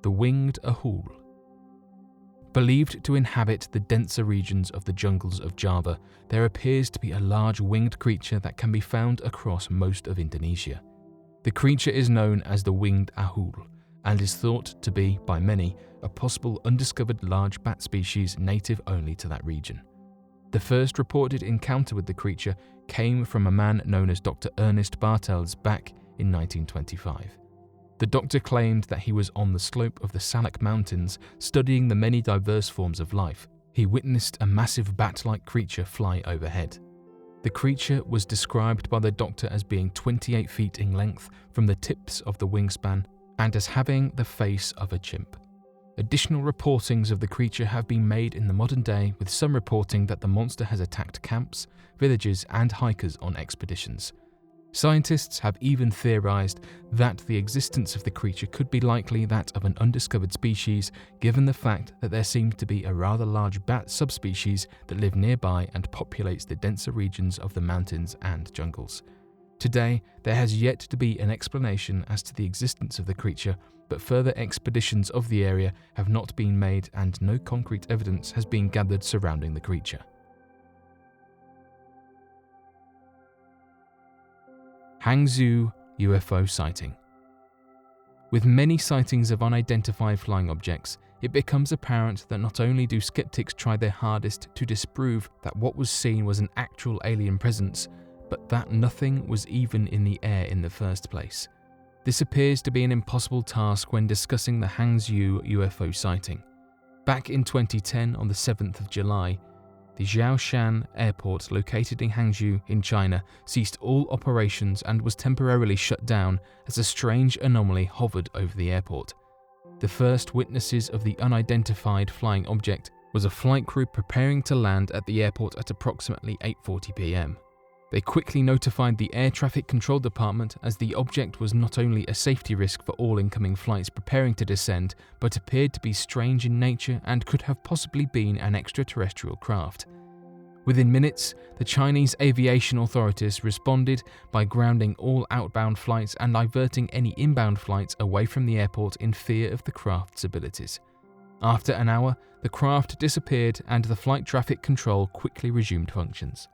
the Winged Ahul. Believed to inhabit the denser regions of the jungles of Java, there appears to be a large winged creature that can be found across most of Indonesia. The creature is known as the Winged Ahul and is thought to be, by many, a possible undiscovered large bat species native only to that region. The first reported encounter with the creature came from a man known as Dr. Ernest Bartels back in 1925. The doctor claimed that he was on the slope of the Salak Mountains studying the many diverse forms of life. He witnessed a massive bat-like creature fly overhead. The creature was described by the doctor as being 28 feet in length from the tips of the wingspan and as having the face of a chimp. Additional reportings of the creature have been made in the modern day, with some reporting that the monster has attacked camps, villages, and hikers on expeditions. Scientists have even theorized that the existence of the creature could be likely that of an undiscovered species, given the fact that there seems to be a rather large bat subspecies that live nearby and populates the denser regions of the mountains and jungles. Today, there has yet to be an explanation as to the existence of the creature, but further expeditions of the area have not been made and no concrete evidence has been gathered surrounding the creature. Hangzhou UFO Sighting. With many sightings of unidentified flying objects, it becomes apparent that not only do skeptics try their hardest to disprove that what was seen was an actual alien presence, but that nothing was even in the air in the first place. This appears to be an impossible task when discussing the Hangzhou UFO sighting. Back in 2010, on the 7th of July, the Zhoushan airport located in Hangzhou in China ceased all operations and was temporarily shut down as a strange anomaly hovered over the airport. The first witnesses of the unidentified flying object was a flight crew preparing to land at the airport at approximately 8:40 p.m. They quickly notified the air traffic control department, as the object was not only a safety risk for all incoming flights preparing to descend, but appeared to be strange in nature and could have possibly been an extraterrestrial craft. Within minutes, the Chinese aviation authorities responded by grounding all outbound flights and diverting any inbound flights away from the airport in fear of the craft's abilities. After an hour, the craft disappeared and the flight traffic control quickly resumed functions.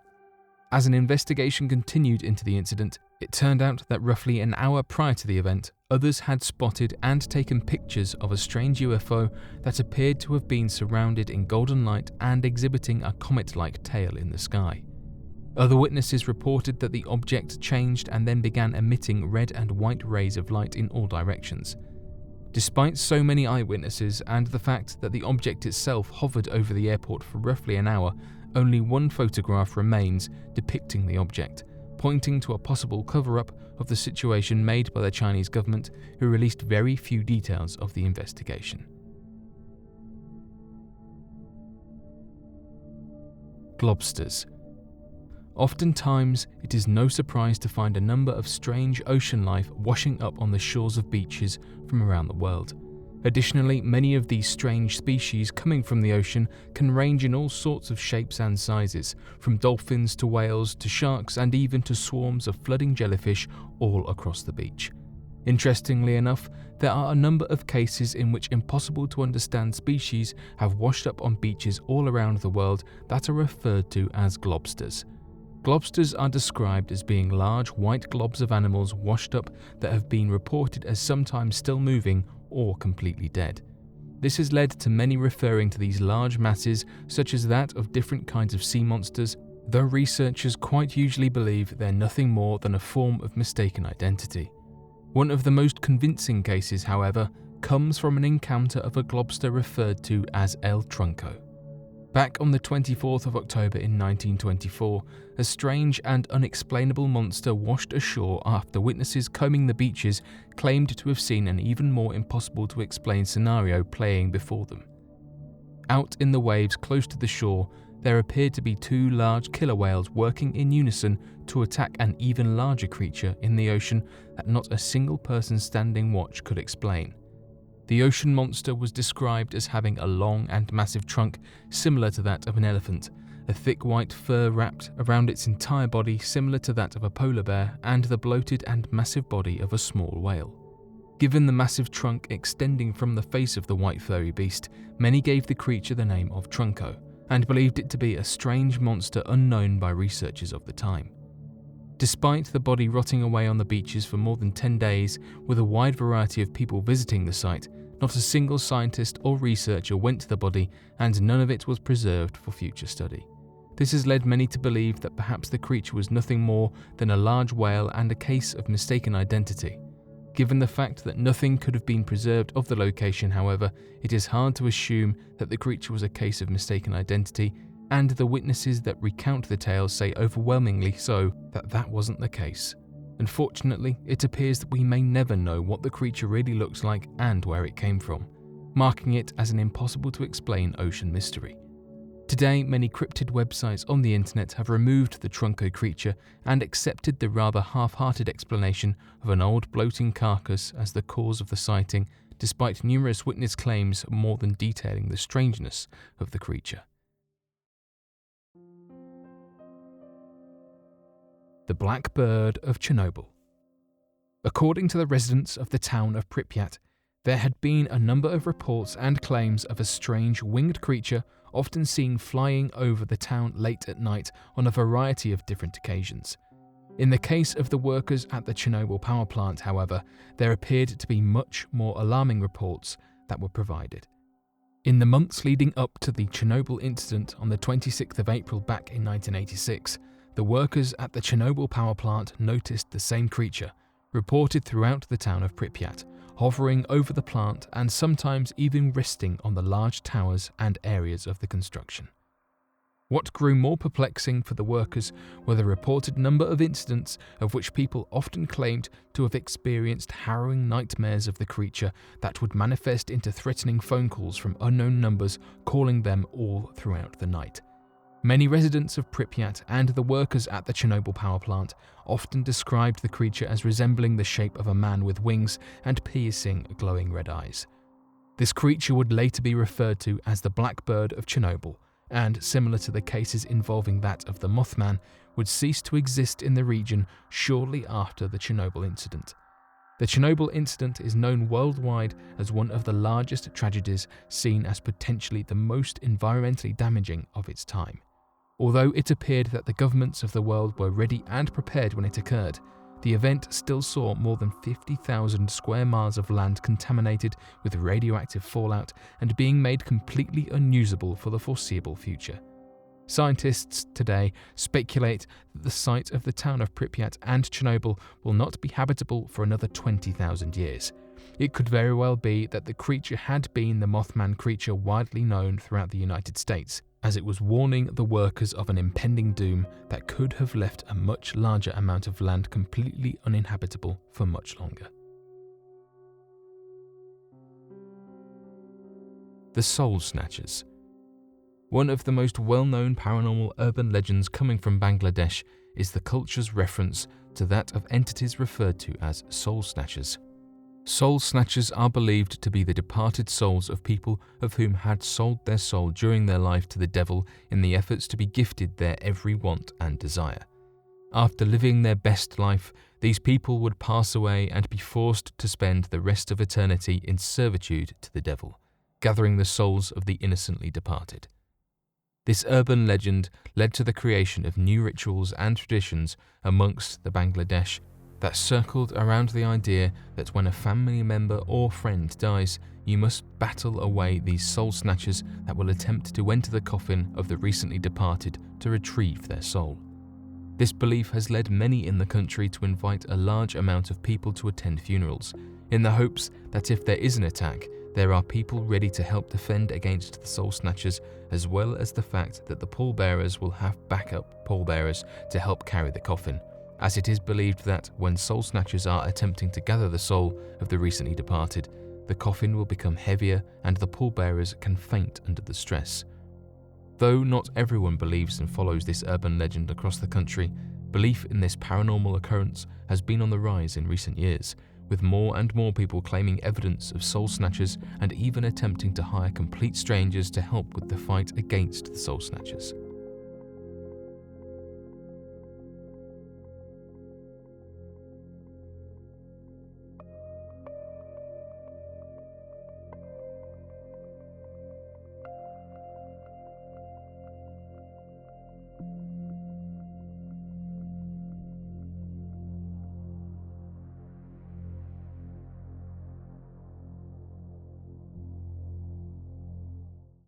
As an investigation continued into the incident, it turned out that roughly an hour prior to the event, others had spotted and taken pictures of a strange UFO that appeared to have been surrounded in golden light and exhibiting a comet-like tail in the sky. Other witnesses reported that the object changed and then began emitting red and white rays of light in all directions. Despite so many eyewitnesses and the fact that the object itself hovered over the airport for roughly an hour, only one photograph remains depicting the object, pointing to a possible cover-up of the situation made by the Chinese government, who released very few details of the investigation. Globsters. Oftentimes, it is no surprise to find a number of strange ocean life washing up on the shores of beaches from around the world. Additionally, many of these strange species coming from the ocean can range in all sorts of shapes and sizes, from dolphins to whales to sharks and even to swarms of flooding jellyfish all across the beach. Interestingly enough, there are a number of cases in which impossible to understand species have washed up on beaches all around the world that are referred to as globsters. Globsters are described as being large white globs of animals washed up that have been reported as sometimes still moving or completely dead. This has led to many referring to these large masses such as that of different kinds of sea monsters, though researchers quite usually believe they're nothing more than a form of mistaken identity. One of the most convincing cases, however, comes from an encounter of a globster referred to as El Trunco. Back on the 24th of October in 1924, a strange and unexplainable monster washed ashore after witnesses combing the beaches claimed to have seen an even more impossible to explain scenario playing before them. Out in the waves close to the shore, there appeared to be two large killer whales working in unison to attack an even larger creature in the ocean that not a single person standing watch could explain. The ocean monster was described as having a long and massive trunk similar to that of an elephant, a thick white fur wrapped around its entire body similar to that of a polar bear, and the bloated and massive body of a small whale. Given the massive trunk extending from the face of the white furry beast, many gave the creature the name of Trunko, and believed it to be a strange monster unknown by researchers of the time. Despite the body rotting away on the beaches for more than 10 days, with a wide variety of people visiting the site, not a single scientist or researcher went to the body, and none of it was preserved for future study. This has led many to believe that perhaps the creature was nothing more than a large whale and a case of mistaken identity. Given the fact that nothing could have been preserved of the location, however, it is hard to assume that the creature was a case of mistaken identity, and the witnesses that recount the tale say overwhelmingly so that that wasn't the case. Unfortunately, it appears that we may never know what the creature really looks like and where it came from, marking it as an impossible to explain ocean mystery. Today, many cryptid websites on the internet have removed the Trunko creature and accepted the rather half-hearted explanation of an old bloating carcass as the cause of the sighting, despite numerous witness claims more than detailing the strangeness of the creature. The Black Bird of Chernobyl. According to the residents of the town of Pripyat, there had been a number of reports and claims of a strange winged creature often seen flying over the town late at night on a variety of different occasions. In the case of the workers at the Chernobyl power plant, however, there appeared to be much more alarming reports that were provided. In the months leading up to the Chernobyl incident on the 26th of April back in 1986, the workers at the Chernobyl power plant noticed the same creature, reported throughout the town of Pripyat, hovering over the plant and sometimes even resting on the large towers and areas of the construction. What grew more perplexing for the workers were the reported number of incidents of which people often claimed to have experienced harrowing nightmares of the creature that would manifest into threatening phone calls from unknown numbers calling them all throughout the night. Many residents of Pripyat and the workers at the Chernobyl power plant often described the creature as resembling the shape of a man with wings and piercing, glowing red eyes. This creature would later be referred to as the Black Bird of Chernobyl, and similar to the cases involving that of the Mothman, would cease to exist in the region shortly after the Chernobyl incident. The Chernobyl incident is known worldwide as one of the largest tragedies, seen as potentially the most environmentally damaging of its time. Although it appeared that the governments of the world were ready and prepared when it occurred, the event still saw more than 50,000 square miles of land contaminated with radioactive fallout and being made completely unusable for the foreseeable future. Scientists today speculate that the site of the town of Pripyat and Chernobyl will not be habitable for another 20,000 years. It could very well be that the creature had been the Mothman creature widely known throughout the United States, as it was warning the workers of an impending doom that could have left a much larger amount of land completely uninhabitable for much longer. The Soul Snatchers. One of the most well-known paranormal urban legends coming from Bangladesh is the culture's reference to that of entities referred to as Soul Snatchers. Soul Snatchers are believed to be the departed souls of people of whom had sold their soul during their life to the devil in the efforts to be gifted their every want and desire. After living their best life, these people would pass away and be forced to spend the rest of eternity in servitude to the devil, gathering the souls of the innocently departed. This urban legend led to the creation of new rituals and traditions amongst the Bangladesh that circled around the idea that when a family member or friend dies, you must battle away these soul snatchers that will attempt to enter the coffin of the recently departed to retrieve their soul. This belief has led many in the country to invite a large amount of people to attend funerals, in the hopes that if there is an attack, there are people ready to help defend against the soul snatchers, as well as the fact that the pallbearers will have backup pallbearers to help carry the coffin, as it is believed that when soul snatchers are attempting to gather the soul of the recently departed, the coffin will become heavier and the pallbearers can faint under the stress. Though not everyone believes and follows this urban legend across the country, belief in this paranormal occurrence has been on the rise in recent years, with more and more people claiming evidence of soul snatchers and even attempting to hire complete strangers to help with the fight against the soul snatchers.